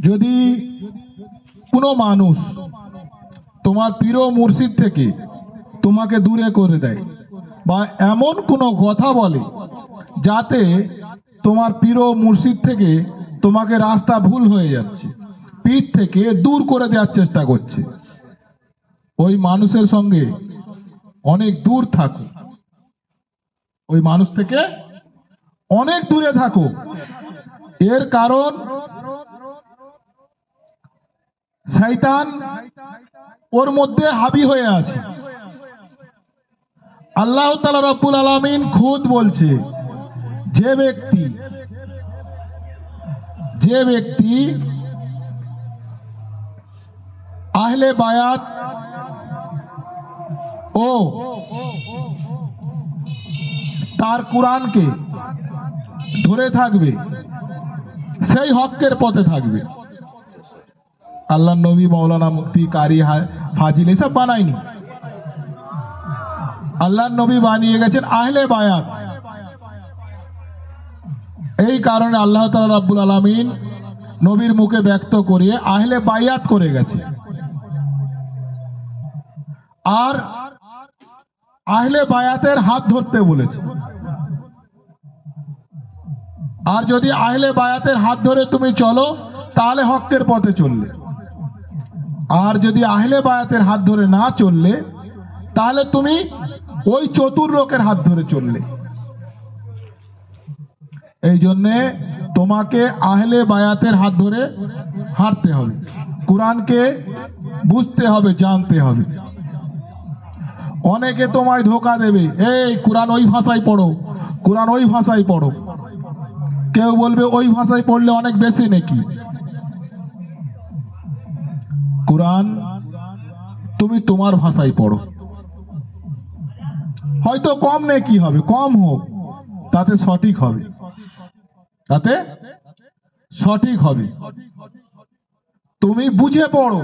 যদি কোনো মানুষ তোমার প্রিয় মুর্শিদ থেকে তোমাকে দূরে করে দেয় বা এমন কোনো কথা বলে যাতে তোমার প্রিয় মুর্শিদ থেকে তোমাকে রাস্তা ভুল হয়ে যাচ্ছে, পিঠ থেকে দূর করে দেওয়ার চেষ্টা করছে, ওই মানুষের সঙ্গে অনেক দূর থাকো, ওই মানুষ থেকে অনেক দূরে থাকো। এর কারণ শয়তান ওর মধ্যে হাবি হয়ে আছে। আল্লাহ তাআলা রব্বুল আলামিন খুদ বলছে, যে ব্যক্তি আহলে বায়াত ও তার কোরআনকে ধরে থাকবে সেই হকের পথে থাকবে। আল্লাহ নবী, মৌলানা, মুফতি, কারি, ফাজিল এসব বানায়নি। আল্লাহ নবী বানিয়ে গেছেন আহলে বায়াত। এই কারণে আল্লাহ তাআলা রাব্বুল আলামিন নবীর মুখে ব্যক্ত করিয়ে আহলে বায়াত করে গেছে। আর আহলে বায়াতের হাত ধরতে বলেছে। আর যদি আহলে বায়াতের হাত ধরে তুমি চলো তাহলে হকের পথে চললে, আর যদি আহলে বায়াতের হাত ধরে না চললে তাহলে তুমি ওই চতুর লোকের হাত ধরে চললে। এই জন্যে তোমাকে আহলে বায়াতের হাত ধরে হাঁটতে হবে, কোরআনকে বুঝতে হবে, জানতে হবে। অনেকে তোমায় ধোকা দেবে, এই কোরআন ওই ভাষায় পড়ো, কোরআন ওই ভাষায় পড়ো। কেউ বলবে ওই ভাষায় পড়লে অনেক বেশি নাকি। কোরআন তুমি তোমার ভাষায় পড়ো, হয়তো কম নেকি হবে, কম হোক, তাতে সঠিক হবে, তাতে সঠিক হবে। তুমি বুঝে পড়ো,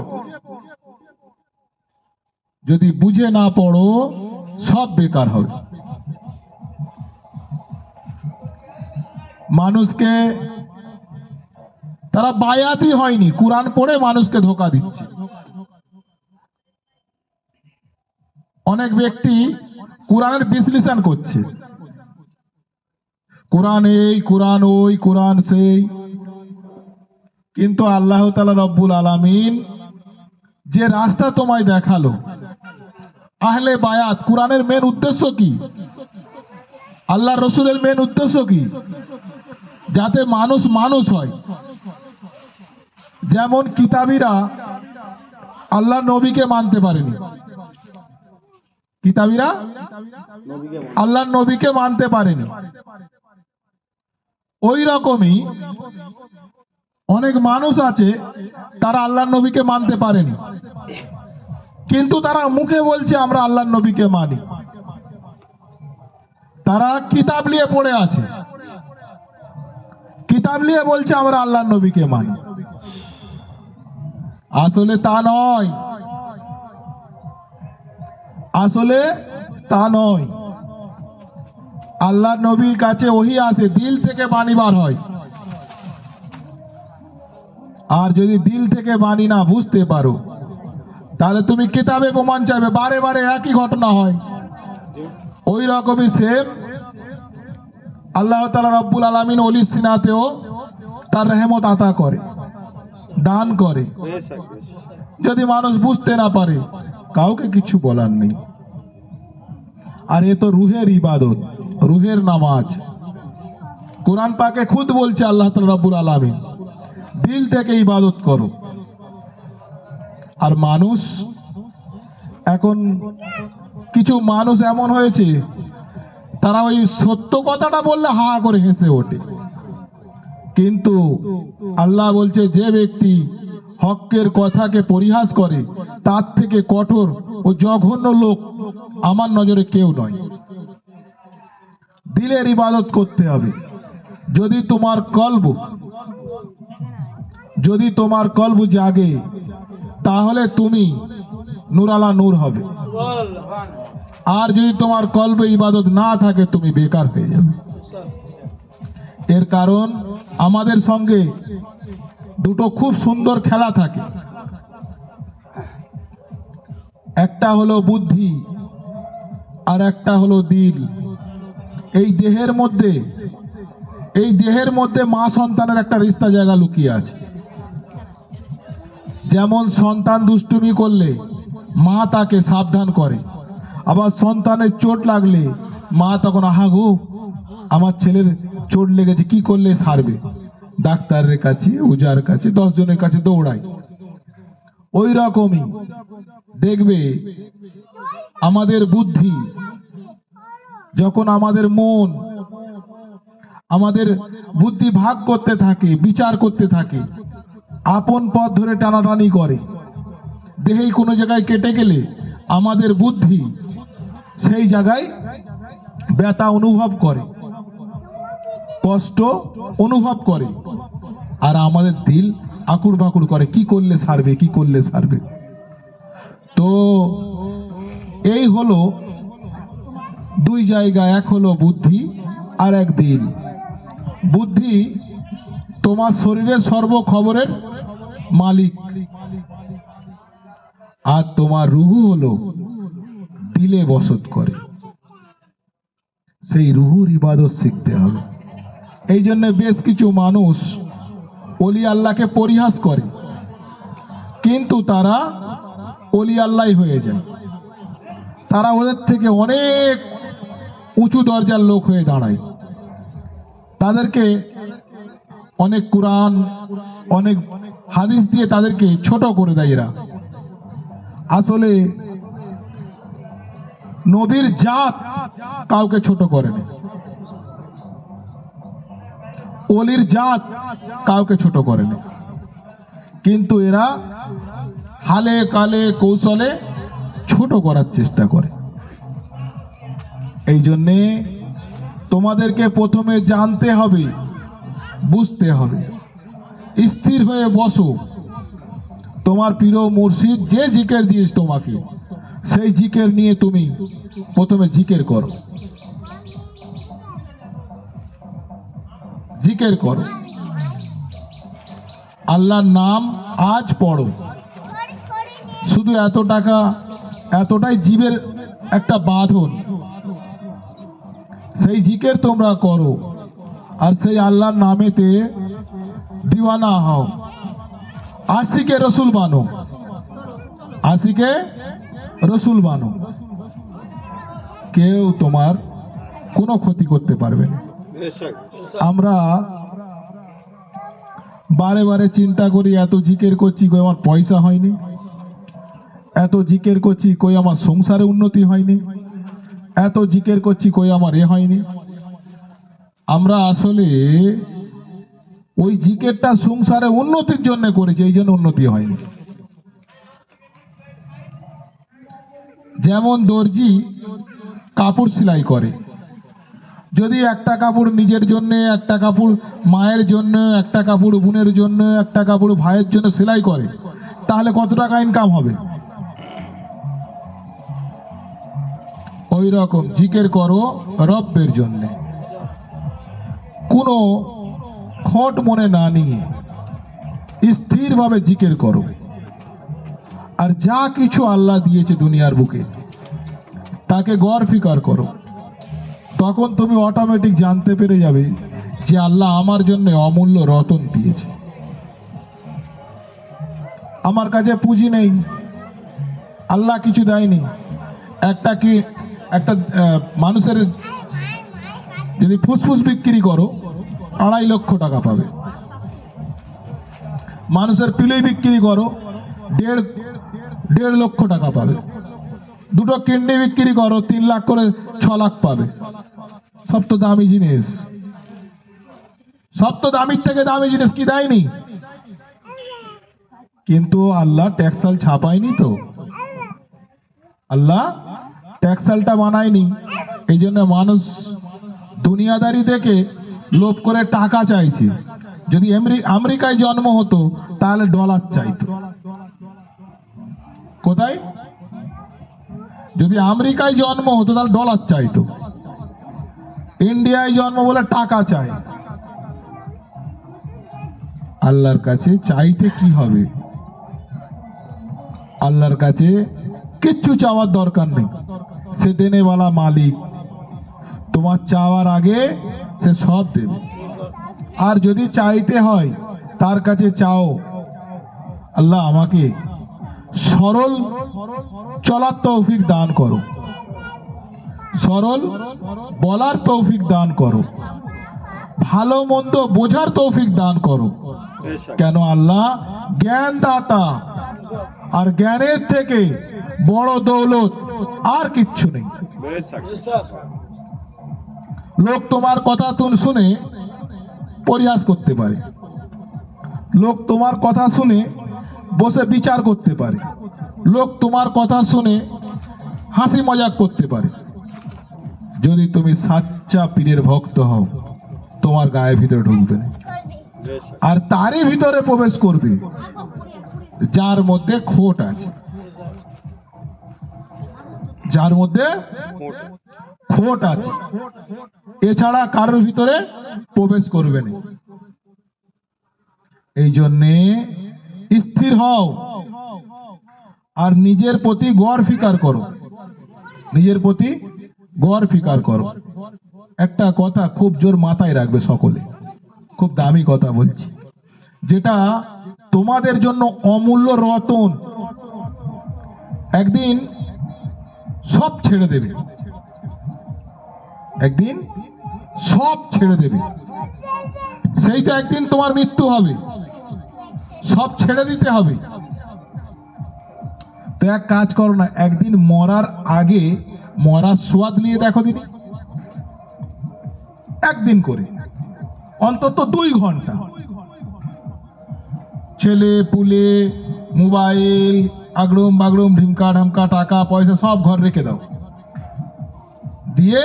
যদি বুঝে না পড়ো সব বেকার হবে। মানুষকে তারা বায়াতই হয়নি, কোরআন পড়ে মানুষকে ধোকা দিচ্ছে। অনেক ব্যক্তি কোরআনের বিশ্লেষণ করছে, কোরআন এই, কোরআন ওই, কোরআন সেই, কিন্তু আল্লাহ তাআলা রব্বুল আলামিন যে রাস্তা তোমায় দেখালো, আহলে বায়াত, কোরআনের মেন উদ্দেশ্য কি? আল্লাহ রসুলের মেন উদ্দেশ্য কি? যাতে মানুষ মানুষ হয়। যেমন কিতাবীরা আল্লাহ নবীকে মানতে পারেনি, কিতাবীরা আল্লাহ নবীকে মানতে পারেনি, ওই রকমই অনেক মানুষ আছে তারা আল্লাহ নবীকে মানতে পারেনি, কিন্তু তারা মুখে বলছে আমরা আল্লাহ নবীকে মানি। তারা কিতাব নিয়ে পড়ে আছে, কিতাব নিয়ে বলছে আমরা আল্লাহ নবীকে মানি। আসলে তা নয়, আসলে তা নয়। আল্লাহ নবীর কাছে ওহী আসে, দিল থেকে বাণী বার হয়। আর যদি দিল থেকে বাণী না বুঝতে পারো তাহলে তুমি কিতাবে প্রমাণ চাইবে, বারে বারে একই ঘটনা হয়। ওই রকমই সেম আল্লাহ তাআলা রব্বুল আলামিন ওলির সিনাতেও তার রহমত আতা করে, দান করে। যদি মানুষ বুঝতে না পারে কাউকে কিছু বলার নেই। আর এ তো রুহের ইবাদত, রুহের নামাজ। কোরআন পাকে খুদ বলছে আল্লাহ তাআলা রব্বুল আলামিন, দিল থেকে ইবাদত করো। আর মানুষ এখন কিছু মানুষ এমন হয়েছে তারা ওই সত্য কথাটা বললে হা করে হেসে ওঠে, কিন্তু আল্লাহ বলছে যে ব্যক্তি হকের কথাকে পরিহাস করে তার থেকে কঠোর ও জঘন্য লোক আমার নজরে কেউ নয়। দিলের ইবাদত করতে হবে। যদি তোমার কলব জাগে তাহলে তুমি নূরালা নূর হবে। আর যদি তোমার কলবে ইবাদত না থাকে তুমি বেকার হয়ে যাবে। এর কারণ আমাদের সঙ্গে দুটো খুব সুন্দর খেলা থাকে, একটা হলো বুদ্ধি আর একটা হলো দিল। এই দেহের মধ্যে মা সন্তানের একটা রিস্তা জায়গা লুকিয়ে আছে। যেমন সন্তান দুষ্টুমি করলে মা তাকে সাবধান করে, আবার সন্তানের চোট লাগলে মা তখন আহা গো আমার ছেলের চোট লেগেছে, কি করলে সারবে, ডাক্তারের কাছে ওঝার কাছে 10 জনের কাছে দৌড়ায়। ওই রকমই দেখবে আমাদের বুদ্ধি, যখন আমাদের মন আমাদের বুদ্ধি ভাগ করতে থাকে, বিচার করতে থাকে, আপন পথ ধরে টানাটানি করে, দেহেই কোনো জায়গায় কেটে গেলে আমাদের বুদ্ধি সেই জায়গায় ব্যথা অনুভব করে, কষ্ট অনুভব করে, আর আমাদের দিল আকুড় বাকুড় করে, কি করলে সারবে, কি করলে সারবে। তো এই হলো দুই জায়গা, এক হলো বুদ্ধি আর এক দিল। বুদ্ধি তোমার শরীরের সর্ব খবরের মালিক, আর তোমার রুহু হলো দিলে বসত করে। সেই রুহুর ইবাদত শিখতে হবে। এই জন্য বেশ কিছু মানুষ ওলি আল্লাহকে পরিহাস করে, কিন্তু তারা ওলি আল্লাহ হয়ে যায়। তারা ওদের থেকে অনেক উঁচু দরজার লোক হয়ে দাঁড়ায়। তাদেরকে অনেক কুরআন, অনেক হাদিস দিয়ে তাদেরকে ছোট করে দেয় এরা। আসলে নবীর জাত কাউকে ছোট করে না, ওলির জাত কাউকে ছোট করে না, কিন্তু এরা হালে কালে কৌশলে ছোট করার চেষ্টা করে। এই জন্যে তোমাদেরকে প্রথমে জানতে হবে, বুঝতে হবে, স্থির হয়ে বসো। তোমার প্রিয় মুর্শিদ যে জিকির দিয়েছে তোমাকে, সেই জিকির নিয়ে তুমি প্রথমে জিকির করো, জিকির করো। আল্লাহর নাম আজ পড়ো। শুধু এতটাই জীবের একটা বাঁধন, সেই জিকির তোমরা করো, আর সেই আল্লাহর নামেতে দিওয়ানা হও, আশিকে রসুল বানো, আশিকে রসুল বানো। কেউ তোমার কোনো ক্ষতি করতে পারবে না। আমরা বারে বারে চিন্তা করি, এত জিকির করছি কই আমার পয়সা হয়নি, এত জিকির করছি কই আমার সংসারে উন্নতি হয়নি, এত জিকির করছি কই আমার এ হয়নি। আমরা আসলে ওই জিকিরটা সংসারে উন্নতির জন্য করেছি, এই জন্য উন্নতি হয়নি। যেমন দর্জি কাপড় সেলাই করে, যদি একটা কাপড় নিজের জন্য, একটা কাপড় মায়ের জন্য, একটা কাপড় বোনের জন্য, একটা কাপড় ভাইয়ের জন্য সেলাই করে, তাহলে কত টাকা ইনকাম হবে? ওই রকম জিকির করো রব্বের জন্য, কোনো খোট মনে না নিয়ে স্থিরভাবে জিকির করো। আর যা কিছু আল্লাহ দিয়েছে দুনিয়ার বুকে তাকে গৌর ফিকার করো। তখন তুমি অটোমেটিক জানতে পেরে যাবে যে আল্লাহ আমার জন্য অমূল্য রতন দিয়েছে। আমার কাছে পুঁজি নেই, আল্লাহ কিছু দেয়নি। একটা মানুষের যদি ফুসফুস বিক্রি করো 2.5 লক্ষ টাকা পাবে, মানুষের পিলে বিক্রি করো 1.5 লক্ষ টাকা পাবে, দুটো কিডনি বিক্রি করো 3 লাখ করে 6 লাখ পাবে। সব তো দামি জিনিস, সব তো দামির থেকে দামি জিনিস, কি দেয়নি? কিন্তু আল্লাহ ট্যাক্সাল ছাপায়নি তো, আল্লাহ ট্যাক্সালটা বানায়নি। এই জন্য মানুষ দুনিয়াদারি দেখে লোভ করে টাকা চাইছে। যদি আমেরিকায় জন্ম হতো তাহলে ডলার চাইতো। কোথায়? যদি আমেরিকায় জন্ম হতো তাহলে ডলার চাইতো। ইন্ডিয়ায় জন্ম বলে টাকা চাই। আল্লাহর কাছে চাইতে কি হবে? আল্লাহর কাছে কিচ্ছু চাওয়ার দরকার নেই, সে দেনেওয়ালা মালিক। তোমার চাওয়ার আগে সে সব দেবে। আর যদি চাইতে হয় তার কাছে চাও, আল্লাহ আমাকে সরল চলার তৌফিক দান করো, সরল বলার তৌফিক দান করো, ভালো মন্দ বোঝার তৌফিক দান করো। কেন আল্লাহ জ্ঞান দাতা, আর জ্ঞানের থেকে বড় দৌলত আর কিচ্ছু নেই। লোক তোমার কথা শুনে পরিহাস করতে পারে, লোক তোমার কথা শুনে বসে বিচার করতে পারে, লোক তোমার কথা শুনে হাসি মজাক করতে পারে। যদি তুমি সাচ্চা পীরের ভক্ত হও, তোমার গায়ের ভিতরে ঢুকবে না, আর তারই ভিতরে প্রবেশ করবে যার মধ্যে খোট আছে, যার মধ্যে খোট আছে। এছাড়া কারোর ভিতরে প্রবেশ করবে না। এই জন্যে স্থির হও আর নিজের প্রতি গড় ফিকার করো, নিজের প্রতি গড় ফিকার করো। একটা কথা খুব জোর মাথায় রাখবে সকলে, খুব দামি কথা বলছি, যেটা তোমাদের জন্য অমূল্য রতন। একদিন সব ছেড়ে দেবে, একদিন সব ছেড়ে দেবে, সেইটা একদিন তোমার মৃত্যু হবে, সব ছেড়ে দিতে হবে। তো এক কাজ করো না, একদিন মরার আগে মরার সোয়াদ নিয়ে দেখো দিদি, একদিন করে অন্তত 2 ঘন্টা ছেলে পুলে মোবাইল আগড়ুম বাগড়ুম ঢিমকা ঢামকা টাকা পয়সা সব ঘর রেখে দাও, দিয়ে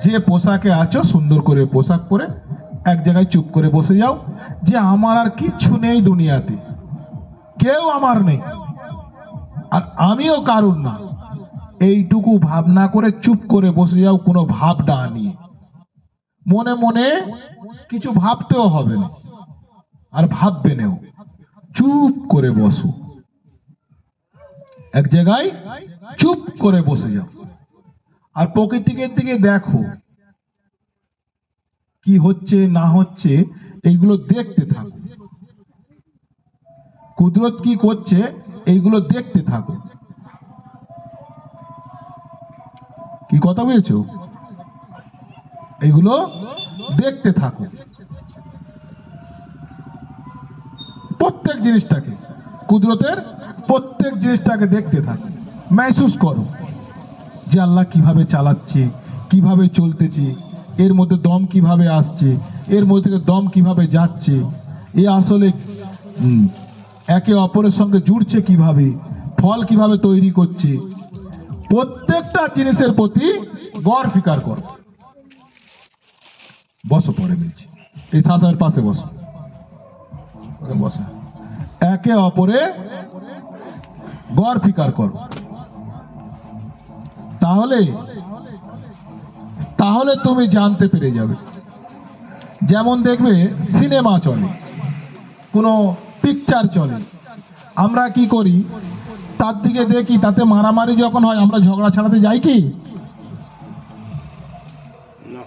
যে পোশাকে আছো সুন্দর করে পোশাক পরে এক জায়গায় চুপ করে বসে যাও, যে আমার আর কিচ্ছু নেই দুনিয়াতে, কেউ আমার নেই আর আমিও কারুর না। এইটুকু ভাবনা করে চুপ করে বসে যাও, কোনো ভাবনা নিয়ে। মনে মনে কিছু ভাবতেও হবে না, আর ভাববে নেও, চুপ করে বসো, এক জায়গায় চুপ করে বসে যাও, আর প্রকৃতির দিকে দেখো কি হচ্ছে না হচ্ছে, এইগুলো দেখতে থাকো। কুদরত কি করছে এইগুলো দেখতে থাকো। কি কথা বলছো? এইগুলো দেখতে থাকো, প্রত্যেক জিনিসটাকে, কুদরতের প্রত্যেক জিনিসটাকে দেখতে থাকো, महसूस করো যে আল্লাহ কিভাবে চালাচ্ছে, কিভাবে চলতেছে, এর মধ্যে দম কিভাবে আসছে, এর মধ্যে থেকে দম কিভাবে যাচ্ছে, এ আসলে একে অপরের সঙ্গে জুড়ছে কিভাবে, ফল কিভাবে তৈরি করছে। প্রত্যেকটা জিনিসের প্রতি গড় ফিকার করো। বসো, পরে বলছি, এই শাসনের পাশে বসো, বসো, একে অপরে গড় ফিকার করো। তাহলে তাহলে তুমি জানতে পেরে যাবে। যেমন দেখবে সিনেমা চলে, কোনো পিকচার চলে, আমরা কি করি, তার দিকে দেখি, তাতে মারামারি যখন হয় আমরা ঝগড়া ছাড়াতে যাই কি?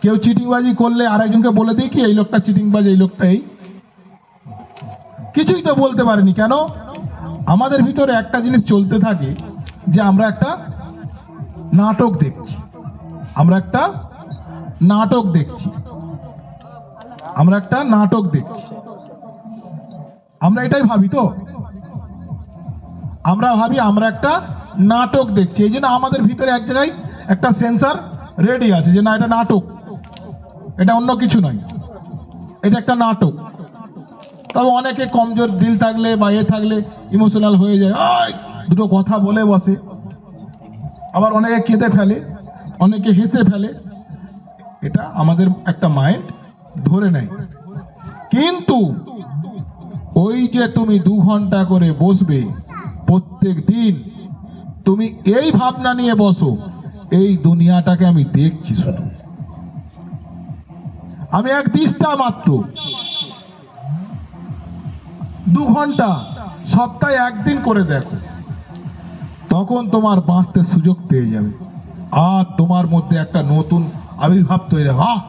কেউ চিটিংবাজি করলে আরেকজনকে বলে দিই কি এই লোকটা চিটিংবাজ, এই লোকটা এই? কিছুই তো বলতে পারেনি। কেন? আমাদের ভিতরে একটা জিনিস চলতে থাকে যে আমরা একটা নাটক দেখছি, আমরা একটা নাটক দেখছি, আমরা একটা নাটক দেখছি। আমরা এটাই ভাবি তো, আমরা ভাবি আমরা একটা নাটক দেখছি। এই জন্য আমাদের ভিতরে এক জায়গায় একটা সেন্সার রেডি আছে যে না, এটা নাটক, এটা অন্য কিছু নয়, এটা একটা নাটক। তবে অনেকে কমজোর দিল থাকলে বা এ থাকলে ইমোশনাল হয়ে যায়, দুটো কথা বলে বসে। আবার অনেকে কেঁদে ফেলে, অনেকে হেসে ফেলে। এটা আমাদের একটা মাইন্ড ধরে নেয়। কিন্তু ওই যে তুমি 2 ঘন্টা করে বসবে প্রত্যেক দিন, তুমি এই ভাবনা নিয়ে বসো, এই দুনিয়াটাকে আমি দেখছি, শুধু আমি এক দৃষ্টা মাত্র, 2 ঘন্টা, সপ্তাহে 1 দিন করে দেখো, তখন তোমার বাঁচতে সুযোগ পেয়ে যাবে। আর তোমার মধ্যে একটা নতুন আবির্ভাব তৈরি হবে।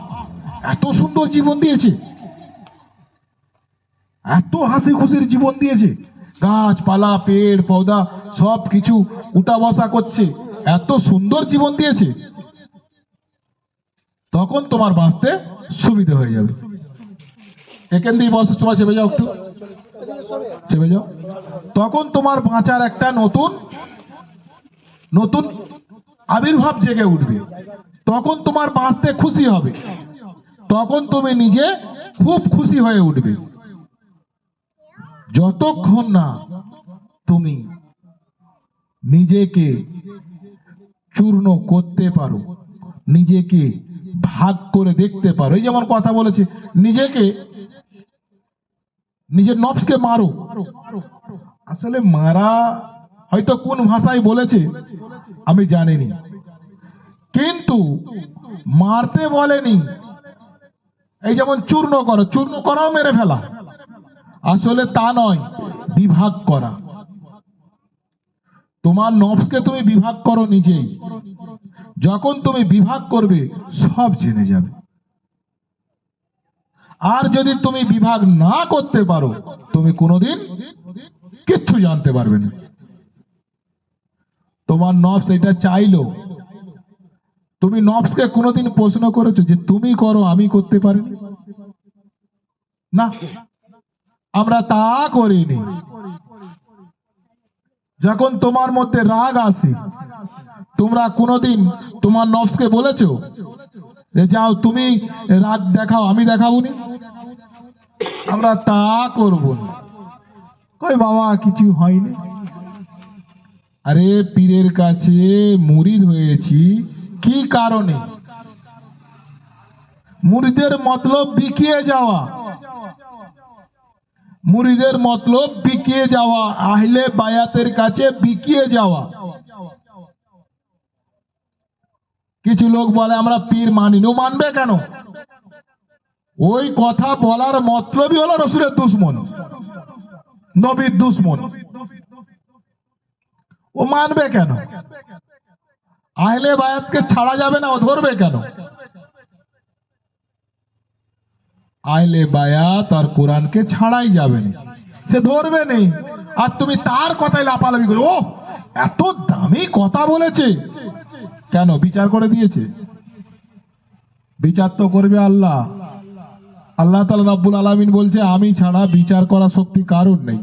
এত সুন্দর জীবন দিয়েছে, এত হাসি খুশির জীবন দিয়েছে, গাছপালা পেড় পৌধা সব কিছু উঠা বসা করছে, এত সুন্দর জীবন দিয়েছে। তখন তোমার বাঁচতে সুবিধা হয়ে যাবে। এখান দিয়ে বসে তোমার চেপে যাও, একটু চেপে যাও। তখন তোমার বাঁচার একটা নতুন নতুন আবির্ভাব জেগে উঠবে। তখন তোমার বাঁচতে খুশি হবে, তখন তুমি নিজে খুব খুশি হয়ে উঠবে। যতক্ষণ না তুমি নিজেকে চূর্ণ করতে পারো, নিজেকে ভাগ করে দেখতে পারো। এই যেমন কথা বলেছে, নিজেকে, নিজের নফসকে মারো। আসলে মারা হয়তো কোন ভাষায় বলেছে আমি জানিনি, কিন্তু মারতে বলেনি। এই যেমন চূর্ণ করো, চূর্ণ করাও মেরে ফেলা, আসলে তা নয়, বিভাগ করা। তোমার নফসকে তুমি বিভাগ করো নিজেই। যখন তুমি বিভাগ করবে সব জেনে যাবে। আর যদি তুমি বিভাগ না করতে পারো, তুমি কোনোদিন কিচ্ছু জানতে পারবে না। তোমার নফস এটা চাইলো, তুমি নফসকে কোনোদিন প্রশ্ন করেছো যে তুমি করো আমি করতে পারিনি? না, আমরা তা করিনি। যখন তোমার মধ্যে রাগ আসে, তোমরা কোনোদিন তোমার নফসকে বলেছো যে যাও তুমি রাগ দেখাও, আমি দেখাবনি? আমরা তা করব না। কই বাবা কিছু হয়নি। আরে পীরের কাছে মুরিদ হয়েছি কি কারণে? মুরিদের মতলব বিকিয়ে যাওয়া, মুরিদের মতলব বিকিয়ে যাওয়া, আহলে বায়াতের কাছে বিকিয়ে যাওয়া। কিছু লোক বলে আমরা পীর মানি না। মানবে কেন? ওই কথা বলার মতলবই হলো রসুলের দুশ্মন, নবীর দুশ্মন। ও মানবে কেন? আহলে বায়াতকে ছাড়া যাবে না, ও ধরবে কেন? আহলে বায়াত আর কোরআনকে ছাড়াই যাবে না, সে ধরবে নেই। আর তুমি তার কথায় লাপালাপি করো, ও এত দামি কথা বলেছে, কেন বিচার করে দিয়েছে? বিচার তো করবে আল্লাহ। আল্লাহ তাআলা রব্বুল আলামিন বলছে আমি ছাড়া বিচার করার শক্তি কারোর নেই।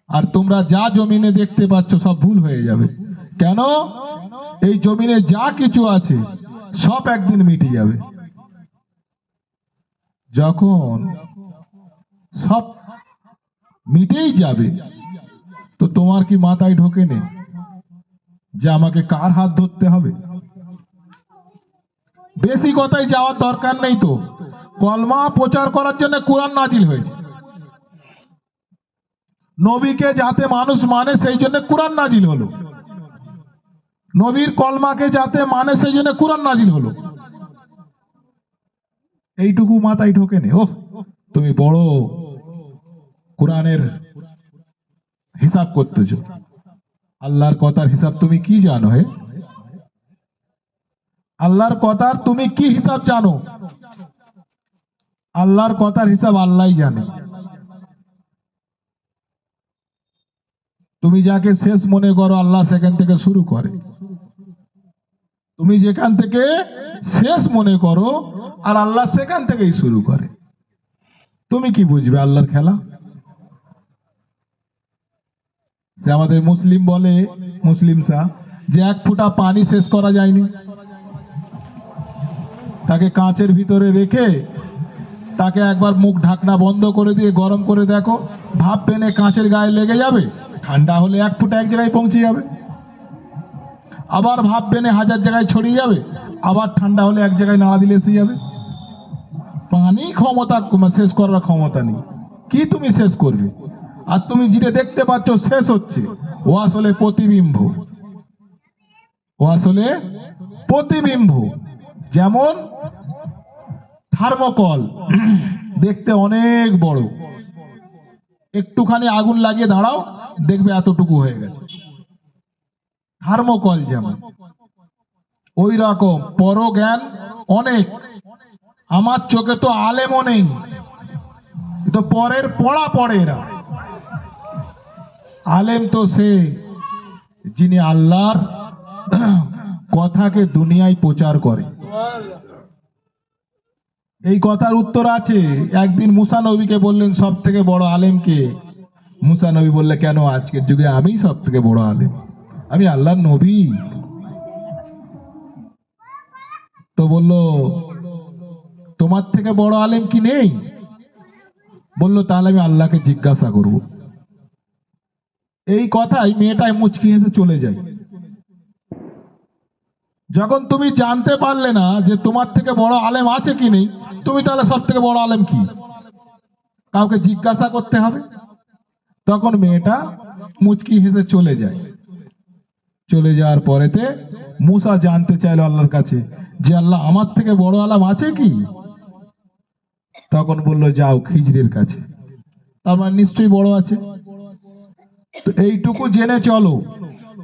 আর তোমরা যা জমিনে দেখতে পাচ্ছ সব ভুল হয়ে যাবে। কেন? এই জমিনে যা কিছু আছে সব একদিন মিটে যাবে। যখন সব মিটেই যাবে, তো তোমার কি মাথায় ঢোকে নেই যে আমাকে কার হাত ধরতে হবে? বেশি কথায় যাওয়ার দরকার নেই। তো কলমা প্রচার করার জন্য কোরআন নাজিল হয়েছে, নবীকে যাতে মানুষ মানে সেই জন্য কোরআন নাজিল হলো, নবীর কলমাকে যাতে মানে সেই জন্য কোরআন নাজিল হলো। এইটুকু মাথায় ঢোকে নেই। ওহ, তুমি বড় কোরআনের হিসাব করতেছো, আল্লাহর কথার হিসাব তুমি কি জানো? হে, আল্লাহর কথার তুমি কি হিসাব জানো? আল্লাহর কথার হিসাব আল্লাহই জানে। তুমি যাকে শেষ মনে করো আল্লাহ সেখান থেকে শুরু করে। তুমি যেখান থেকে শেষ মনে করো আর আল্লাহ সেখান থেকেই শুরু করে। তুমি কি বুঝবে আল্লাহর খেলা? যে আমাদের মুসলিম বলে, মুসলিম সাহ, যে 1 ফোঁটা পানি শেষ করা যায়নি, তাকে কাঁচের ভিতরে রেখে তাকে একবার মুখ ঢাকনা বন্ধ করে দিয়ে গরম করে দেখো, ভাপ পেনে কাঁচের গায়ে লেগে যাবে, ঠান্ডা হলে 1 ফোঁটা এক জায়গায় পৌঁছে যাবে। আবার ভাপ পেনে 1000 জায়গায় ছড়িয়ে যাবে, আবার ঠান্ডা হলে এক জায়গায় নাড়া দিলে এসে যাবে। পানি ক্ষমতা শেষ করার ক্ষমতা নেই। কি তুমি শেষ করবে? আর তুমি যেটা দেখতে পাচ্ছ শেষ হচ্ছে, ও আসলে প্রতিবিম্ব, ও আসলে প্রতিবিম্ব। যেমন থার্মোকল দেখতে অনেক বড়, একটুখানি আগুন লাগিয়ে দাঁড়াও, দেখবে এতটুকু হয়ে গেছে। থার্মোকল যেমন, ওই রকম পরজ্ঞান অনেক। আমার চোখে তো আলেমও নেই, তো পরের পড়া পড়ে এরা। আলেম তো সে যিনি আল্লাহর কথাকে দুনিয়ায় প্রচার করে। এই কথার উত্তর আছে। একদিন মুসা নবীকে বললেন সব থেকে বড় আলেম কে? মুসা নবী বললে, কেন, আজকের যুগে আমি সব থেকে বড় আলেম, আমি আল্লাহর নবী। তো বলল, তোমার থেকে বড় আলেম কি নেই? বলল, তাহলে আমি আল্লাহকে জিজ্ঞাসা করব। এই কথাই মেয়েটাই মুচকি হেসে চলে যায়। যখন তুমি জানতে পারলে না যে তোমার থেকে বড় আলেম আছে কি নেই, তুমি তাহলে সব থেকে বড় আলেম কি? কাউকে জিজ্ঞাসা করতে হবে। তখন মেয়েটা মুচকি হেসে চলে যায়। চলে যাওয়ার পরেতে মুসা জানতে চাইলো আল্লাহর কাছে যে আল্লাহ, আমার থেকে বড় আলেম আছে কি? তখন বলল, যাও খিজরের কাছে, আমার নিশ্চয়ই বড় আছে। তো এইটুকু জেনে চলো,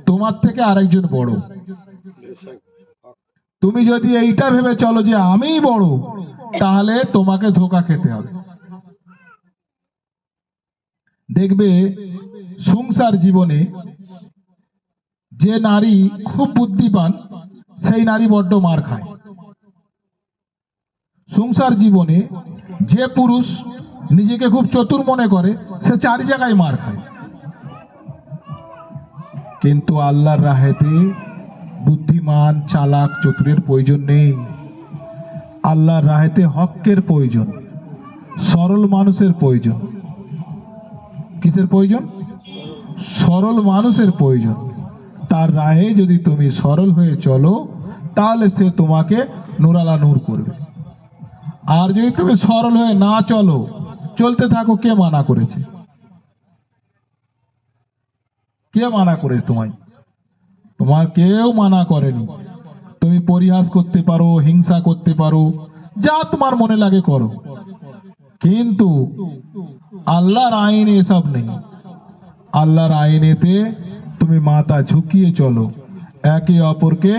তোমার থেকে আরেকজন বড়। তুমি যদি এইটা ভেবে চলো যে আমিই বড়, তাহলে তোমাকে ধোঁকা খেতে হবে। দেখবে সংসার জীবনে যে নারী খুব বুদ্ধিমান, সেই নারী বড্ড মার খায়। সংসার জীবনে যে পুরুষ নিজেকে খুব চতুর মনে করে, সে চারি জায়গায় মার খায়। কিন্তু আল্লাহর রাহেতে বুদ্ধিমান, চালাক, চতুরের প্রয়োজন নেই। আল্লাহর রাহেতে হকের প্রয়োজন, সরল মানুষের প্রয়োজন। কিসের প্রয়োজন? সরল মানুষের প্রয়োজন। তার রাহে যদি তুমি সরল হয়ে চলো, তাহলে সে তোমাকে নূরালা নূর করবে। আর যদি তুমি সরল হয়ে না চলো, চলতে থাকো, কে মানা করেছে? কে মানা করেছে তোমায়? তোমার কেউ মানা করেনি। তুমি পরিহাস করতে পারো, হিংসা করতে পারো, যা তোমার মনে লাগে করো, কিন্তু আল্লাহর আইনে এসব নেই। আল্লাহর আইনেতে তুমি মাথা ঝুঁকিয়ে চলো, একে অপরকে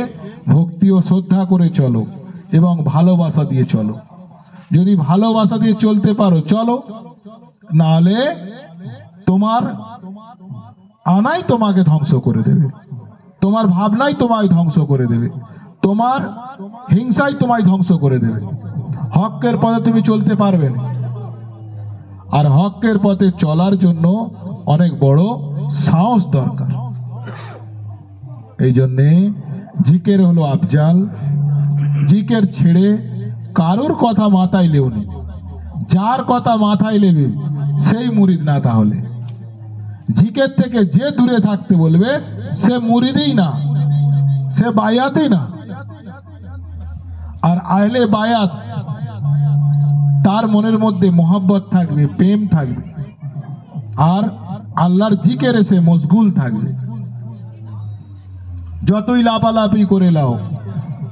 ভক্তি ও শ্রদ্ধা করে চলো, এবং ভালোবাসা দিয়ে চলো। যদি ভালোবাসা দিয়ে চলতে পারো চলো, নাহলে তোমার আনাই তোমাকে ধ্বংস করে দেবে, তোমার ভাবনাই তোমায় ধ্বংস করে দেবে, তোমার হিংসাই তোমায় ধ্বংস করে দেবে। হকের পথে তুমি চলতে পারবে না। আর হকের পথে চলার জন্য অনেক বড় সাহস দরকার। এই জন্যে জিকের হলো আফজাল। জিকের ছেড়ে কারোর কথা মাথায় লেওনি। যার কথা মাথায় নেবে সেই মুরিদ না। তাহলে জিকের থেকে যে দূরে থাকতে বলবে, সে মুরিদই না, সে বায়াতই না। আর আহলে বায়াত, তার মনের মধ্যে মোহাব্বত থাকবে, প্রেম থাকবে, আর আল্লাহর জিকেরে সে মশগুল থাকবে। যতই লাফালাফি করে লাও,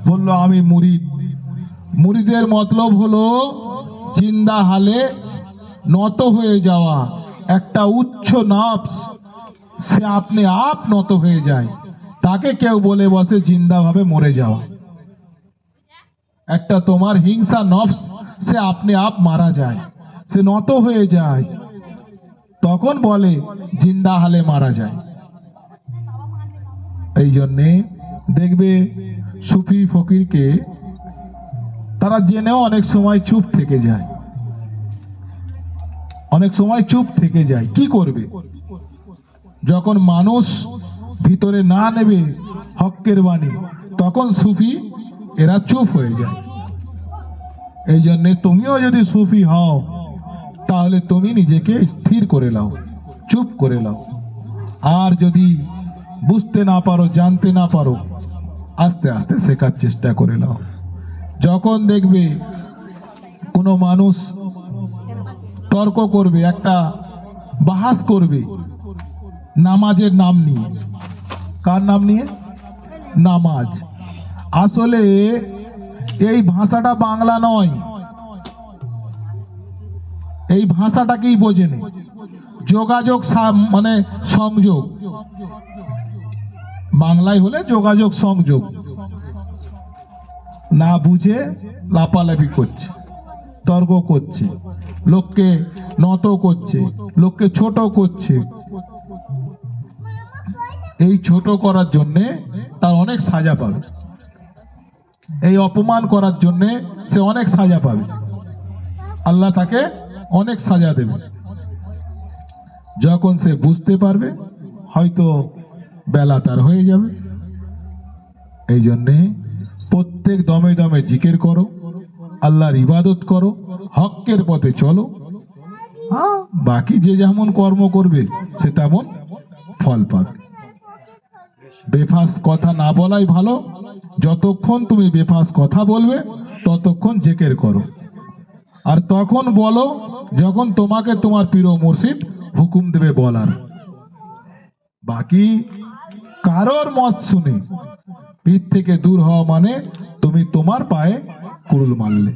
বললো আমি মুরিদ। মুরিদের মতলব হলো জিন্দা হালে নত হয়ে যাওয়া। একটা উচ্চ নফস, সে আপনি আপ নত হয়ে যায়, তাকে কেউ বলে বসে জিন্দা ভাবে মরে যাওয়া। একটা তোমার হিংসা নফস, সে আপনি আপ মারা যায়, সে নত হয়ে যায়, তখন বলে জিন্দা হালে মারা যায়। এই জন্যে দেখবে সুফি ফকিরকে তারা জেনেও অনেক সময় চুপ থেকে যায়। অনেক সময় চুপ থেকে যায়। কি করবে? যখন মানুষ ভিতরে না নেবে হকের বাণী, তখন সুফি এরা চুপ হয়ে যায়। এই জন্যে তুমিও যদি সুফি হও, তাহলে তুমি নিজেকে স্থির করে নাও, চুপ করে নাও। আর যদি বুঝতে না পারো, জানতে না পারো, আস্তে আস্তে শেখার চেষ্টা করে নাও। যখন দেখবে কোনো মানুষ তর্ক করবে, একটা বাহাস করবে নামাজের নাম নিয়ে, কার নাম নিয়ে? নামাজ। আসলে এই ভাষাটা বাংলা নয়, এই ভাষাটাকেই বোঝেনি। যোগাযোগ মানে সংযোগ, বাংলায় হলে যোগাযোগ সংযোগ। না বুঝে লাপালাপি করছে, তর্ক করছে, লোককে নত করছে, লোককে ছোট করছে। এই ছোট করার জন্যে তার অনেক সাজা পাবে, এই অপমান করার জন্যে সে অনেক সাজা পাবে, আল্লাহ তাকে অনেক সাজা দেবে। যখন সে বুঝতে পারবে হয়তো বেলা তার হয়ে যাবে। এই জন্যে প্রত্যেক দমে দমে জিকির করো, আল্লাহর ইবাদত করো, হকের পথে চলো। বাকি যে যেমন কর্ম করবে সে তেমন ফল পাবে। বেফাস কথা না বলাই ভালো। যতক্ষণ তুমি বেফাস কথা বলবে ততক্ষণ জিকির করো, আর তখন বলো যখন তোমাকে তোমার পীর মুর্শিদ হুকুম দেবে বলার। বাকি কারোর মত শুনে পীর থেকে দূর হওয়া মানে তুমি তোমার পায়ে কুড়ুল মারলে।